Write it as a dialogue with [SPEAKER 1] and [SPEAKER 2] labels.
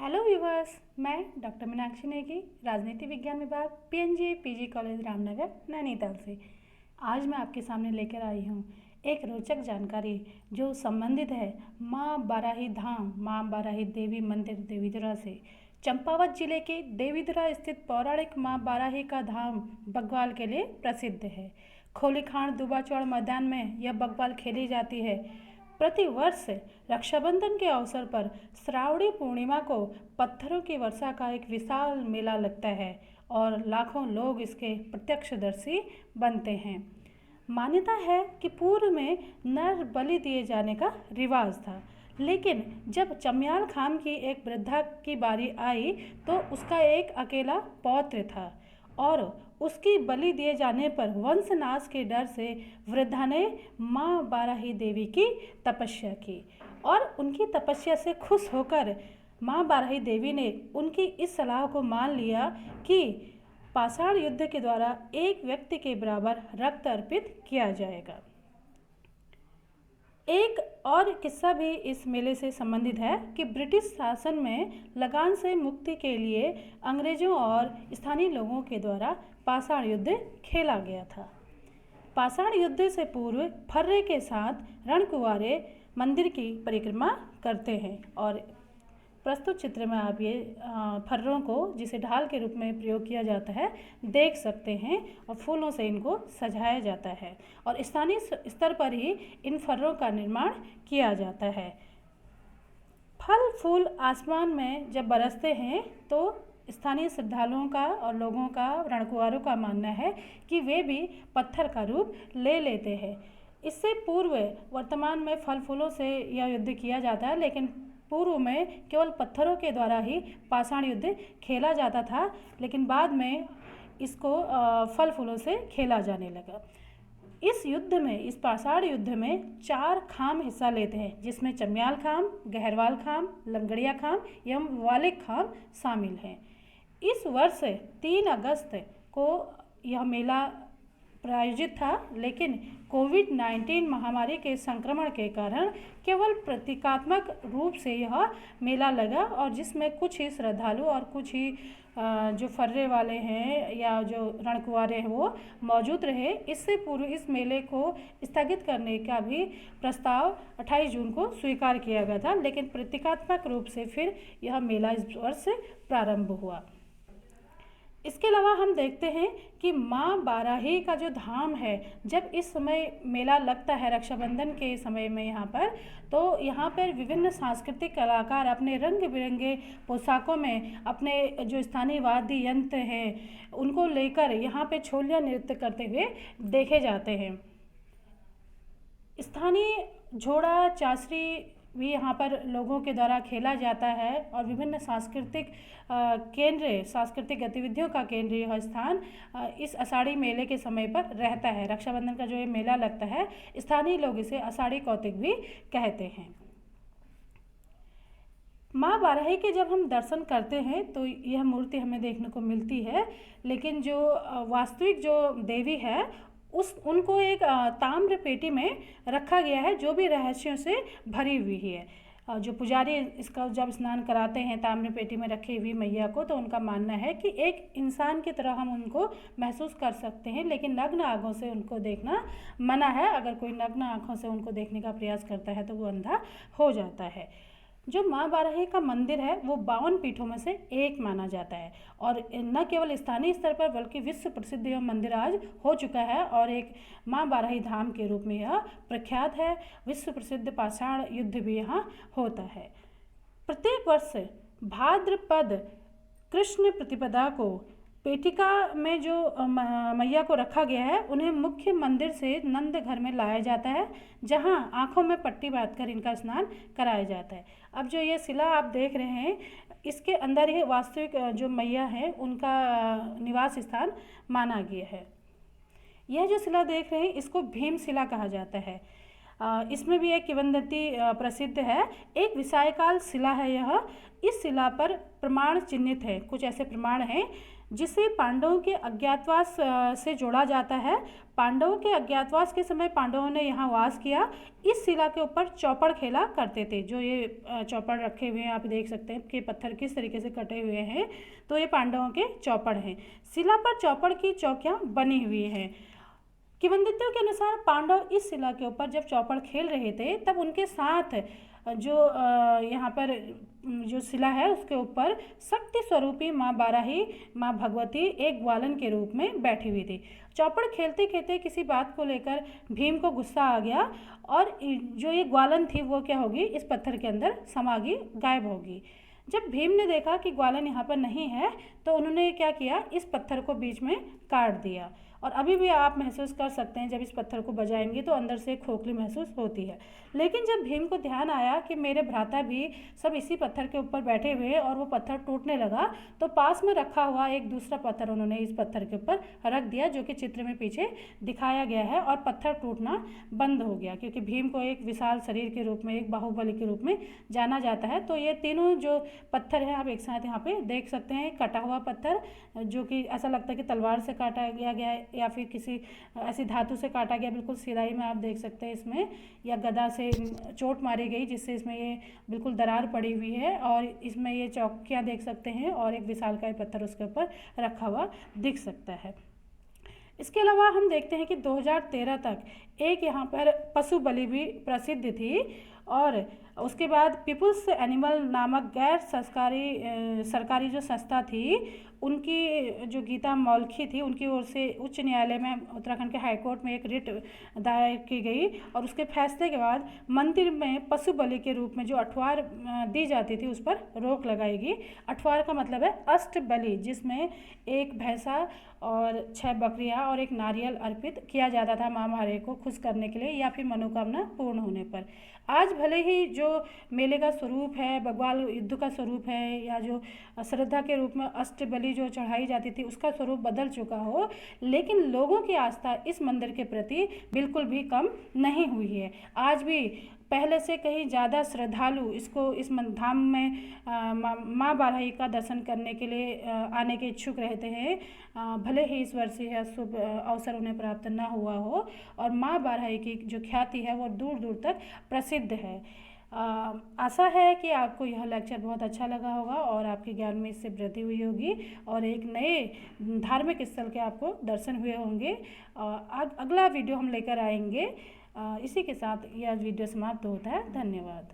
[SPEAKER 1] Hello viewers, मैं doctor Meenakshi Negi, राजनीति विज्ञान विभाग PNG PG college Ramnagar Nainital से। आज मैं आपके सामने लेकर आई हूँ एक रोचक जानकारी जो संबंधित है माँ बाराही धाम, माँ बाराही देवी मंदिर देवीधुरा से। चंपावत जिले के देवीधुरा स्थित पौराणिक माँ बाराही का धाम बग्वाल के लिए प्रसिद्ध है। खोलीखान दुबाचौड़ मैदान में यह बग्वाल खेली जाती है। प्रतिवर्ष रक्षाबंधन के अवसर पर श्रावणी पूर्णिमा को पत्थरों की वर्षा का एक विशाल मेला लगता है और लाखों लोग इसके प्रत्यक्षदर्शी बनते हैं। मान्यता है कि पूर्व में नर बलि दिए जाने का रिवाज था, लेकिन जब चम्याल खान की एक वृद्धा की बारी आई तो उसका एक अकेला पौत्र था और उसकी बलि दिए जाने पर वंशनाश के डर से वृद्धा ने माँ बाराही देवी की तपस्या की और उनकी तपस्या से खुश होकर माँ बाराही देवी ने उनकी इस सलाह को मान लिया कि पाषाण युद्ध के द्वारा एक व्यक्ति के बराबर रक्त अर्पित किया जाएगा। एक और किस्सा भी इस मेले से संबंधित है कि ब्रिटिश शासन में लगान से मुक्ति के लिए अंग्रेजों और स्थानीय लोगों के द्वारा पाषाण युद्ध खेला गया था। पाषाण युद्ध से पूर्व फर्रे के साथ रणकुंवारे मंदिर की परिक्रमा करते हैं और प्रस्तुत चित्र में आप ये फर्रों को, जिसे ढाल के रूप में प्रयोग किया जाता है, देख सकते हैं और फूलों से इनको सजाया जाता है और स्थानीय स्तर पर ही इन फर्रों का निर्माण किया जाता है। फल फूल आसमान में जब बरसते हैं तो स्थानीय श्रद्धालुओं का और लोगों का, रणकुंवारों का मानना है कि वे भी पत्थर का रूप ले लेते हैं। इससे पूर्व वर्तमान में फल फूलों से यह युद्ध किया जाता है, लेकिन पूर्व में केवल पत्थरों के द्वारा ही पाषाण युद्ध खेला जाता था, लेकिन बाद में इसको फल फूलों से खेला जाने लगा। इस युद्ध में, इस पाषाण युद्ध में 4 खाम हिस्सा लेते हैं, जिसमें चम्याल खाम, गहरवाल खाम, लंगड़िया खाम एवं वालिक खाम शामिल हैं। इस वर्ष 3 अगस्त को यह मेला प्रायोजित था, लेकिन कोविड-19 महामारी के संक्रमण के कारण केवल प्रतीकात्मक रूप से यह मेला लगा और जिसमें कुछ ही श्रद्धालु और कुछ ही जो फर्रे वाले हैं या जो रणकुंवारे हैं वो मौजूद रहे। इससे पूर्व इस मेले को स्थगित करने का भी प्रस्ताव 28 जून को स्वीकार किया गया था, लेकिन प्रतीकात्मक रूप से फिर यह मेला इस वर्ष प्रारंभ हुआ। इसके अलावा हम देखते हैं कि माँ बाराही का जो धाम है, जब इस समय मेला लगता है रक्षाबंधन के समय में यहाँ पर, तो यहाँ पर विभिन्न सांस्कृतिक कलाकार अपने रंग बिरंगे पोशाकों में अपने जो स्थानीय वाद्य यंत्र हैं उनको लेकर यहाँ पे छोलिया नृत्य करते हुए देखे जाते हैं। स्थानीय झोड़ा चासरी भी यहाँ पर लोगों के द्वारा खेला जाता है और विभिन्न सांस्कृतिक सांस्कृतिक गतिविधियों का केंद्र यह स्थान इस आषाढ़ी मेले के समय पर रहता है। रक्षाबंधन का जो ये मेला लगता है, स्थानीय लोग इसे आषाढ़ी कौतिक भी कहते हैं। माँ बाराही के जब हम दर्शन करते हैं तो यह मूर्ति हमें देखने को मिलती है, लेकिन जो वास्तविक जो देवी है उनको एक ताम्र पेटी में रखा गया है, जो भी रहस्यों से भरी हुई है। जो पुजारी इसका जब स्नान कराते हैं ताम्र पेटी में रखी हुई मैया को, तो उनका मानना है कि एक इंसान की तरह हम उनको महसूस कर सकते हैं, लेकिन नग्न आँखों से उनको देखना मना है। अगर कोई नग्न आँखों से उनको देखने का प्रयास करता है तो वो अंधा हो जाता है। जो माँ बाराही का मंदिर है वो 52 पीठों में से एक माना जाता है और न केवल स्थानीय स्तर पर बल्कि विश्व प्रसिद्ध यह मंदिर आज हो चुका है और एक माँ बाराही धाम के रूप में यह प्रख्यात है। विश्व प्रसिद्ध पाषाण युद्ध भी यहाँ होता है। प्रत्येक वर्ष भाद्रपद कृष्ण प्रतिपदा को पेटिका में जो मैया को रखा गया है उन्हें मुख्य मंदिर से नंद घर में लाया जाता है, जहां आँखों में पट्टी बांधकर इनका स्नान कराया जाता है। अब जो ये शिला आप देख रहे हैं, इसके अंदर ही वास्तविक जो मैया है उनका निवास स्थान माना गया है। यह जो शिला देख रहे हैं इसको भीम शिला कहा जाता है। इसमें भी एक किंवदंती प्रसिद्ध है। एक विशालकाय शिला है यह। इस शिला पर प्रमाण चिन्हित है, कुछ ऐसे प्रमाण हैं जिसे पांडवों के अज्ञातवास से जोड़ा जाता है। पांडवों के अज्ञातवास के समय पांडवों ने यहाँ वास किया। इस शिला के ऊपर चौपड़ खेला करते थे। जो ये चौपड़ रखे हुए हैं आप देख सकते हैं कि पत्थर किस तरीके से कटे हुए हैं, तो ये पांडवों के चौपड़ हैं। शिला पर चौपड़ की चौकियाँ बनी हुई हैं। किंवदंतियों के अनुसार पांडव इस शिला के ऊपर जब चौपड़ खेल रहे थे तब उनके साथ जो यहाँ पर जो शिला है उसके ऊपर शक्ति स्वरूपी माँ बाराही, माँ भगवती एक ग्वालन के रूप में बैठी हुई थी। चौपड़ खेलते खेलते किसी बात को लेकर भीम को गुस्सा आ गया और जो ये ग्वालन थी वो क्या होगी, इस पत्थर के अंदर समा गई, गायब होगी। जब भीम ने देखा कि ग्वालन यहाँ पर नहीं है तो उन्होंने क्या किया, इस पत्थर को बीच में काट दिया। और अभी भी आप महसूस कर सकते हैं जब इस पत्थर को बजाएंगे तो अंदर से खोखली महसूस होती है। लेकिन जब भीम को ध्यान आया कि मेरे भ्राता भी सब इसी पत्थर के ऊपर बैठे हुए और वो पत्थर टूटने लगा, तो पास में रखा हुआ एक दूसरा पत्थर उन्होंने इस पत्थर के ऊपर रख दिया, जो कि चित्र में पीछे दिखाया गया है, और पत्थर टूटना बंद हो गया। क्योंकि भीम को एक विशाल शरीर के रूप में, एक बाहुबली के रूप में जाना जाता है। तो ये तीनों जो पत्थर हैं आप एक साथ यहाँ पे देख सकते हैं। कटा हुआ पत्थर जो कि ऐसा लगता है कि तलवार से काटा गया है या फिर किसी ऐसी धातु से काटा गया, बिल्कुल सिलाई में आप देख सकते हैं इसमें, या गदा से चोट मारी गई जिससे इसमें ये बिल्कुल दरार पड़ी हुई है। और इसमें ये चौकियाँ देख सकते हैं और एक विशालकाय पत्थर उसके ऊपर रखा हुआ दिख सकता है। इसके अलावा हम देखते हैं कि 2013 तक एक यहाँ पर पशु बलि भी प्रसिद्ध थी, और उसके बाद पीपुल्स एनिमल नामक गैर सरकारी जो संस्था थी, उनकी जो गीता मौलखी थी, उनकी ओर से उच्च न्यायालय में, उत्तराखंड के हाईकोर्ट में एक रिट दायर की गई। और उसके फैसले के बाद मंदिर में पशु बलि के रूप में जो अठवार दी जाती थी उस पर रोक लगाई गई। अठवार का मतलब है अष्ट बलि, जिसमें एक भैंसा और 6 बकरियां और एक नारियल अर्पित किया जाता था माँ महारे को खुश करने के लिए या फिर मनोकामना पूर्ण होने पर। आज भले ही जो मेले का स्वरूप है, बग्वाल युद्ध का स्वरूप है, या जो श्रद्धा के रूप में अष्ट बलि जो चढ़ाई जाती थी उसका स्वरूप बदल चुका हो, लेकिन लोगों की आस्था इस मंदिर के प्रति बिल्कुल भी कम नहीं हुई है। आज भी पहले से कहीं ज़्यादा श्रद्धालु इस धाम में माँ बाराही का दर्शन करने के लिए आने के इच्छुक रहते हैं। भले ही इस वर्ष यह शुभ अवसर उन्हें प्राप्त ना हुआ हो, और माँ बाराही की जो ख्याति है वो दूर दूर तक प्रसिद्ध है। आशा है कि आपको यह लेक्चर बहुत अच्छा लगा होगा और आपके ज्ञान में इससे वृद्धि हुई होगी और एक नए धार्मिक स्थल के आपको दर्शन हुए होंगे। अगला वीडियो हम लेकर आएंगे। इसी के साथ यह वीडियो समाप्त होता है। धन्यवाद।